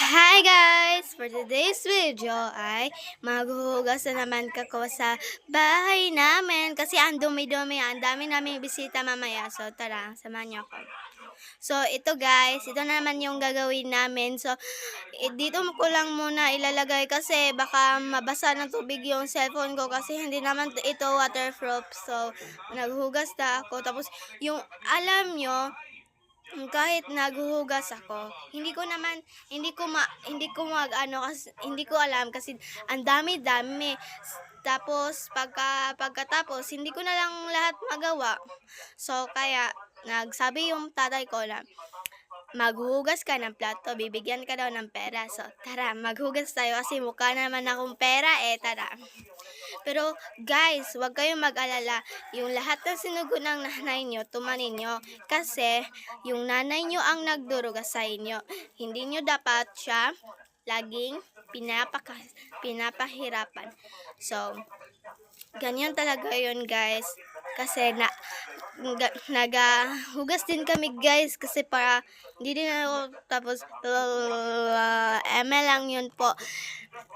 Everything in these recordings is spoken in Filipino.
Hi guys! For today's video ay maghuhugas na naman kako sa bahay namin kasi ang dumi-dumi, ang dami naming bisita mamaya. So tara, samahan niyo ako. So ito guys, ito na naman yung gagawin namin. So dito ko lang muna ilalagay kasi baka mabasa ng tubig yung cellphone ko kasi hindi naman ito waterproof. So naghuhugas na ako. Tapos yung alam nyo, kahit naghuhugas ako, hindi ko mag-ano kasi hindi ko alam kasi ang dami-dami. Tapos pagkatapos hindi ko na lang lahat magawa. So kaya nagsabi yung tatay ko na maghuhugas ka ng plato, bibigyan ka daw ng pera. So tara, maghugas tayo kasi mukha naman akong pera tara. Pero guys, huwag kayong mag-alala. Yung lahat ng sinugo ng nanay nyo, tumanin nyo. Kasi yung nanay nyo ang nagduruga sa inyo. Hindi nyo dapat siya laging pinapahirapan. So, ganyan talaga yun guys. Kasi nagahugas din kami guys kasi para hindi din ako tapos lang yun po.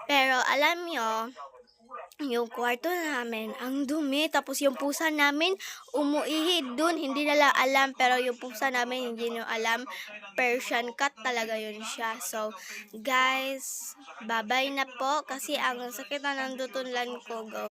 Pero alam nyo, yung kwarto namin, ang dumi. Tapos yung pusa namin, umuihi dun. Hindi nila alam, pero yung pusa namin, hindi nyo alam. Persian cat talaga yun siya. So, guys, bye-bye na po. Kasi ang sakit na ng dutunlan ko. Go.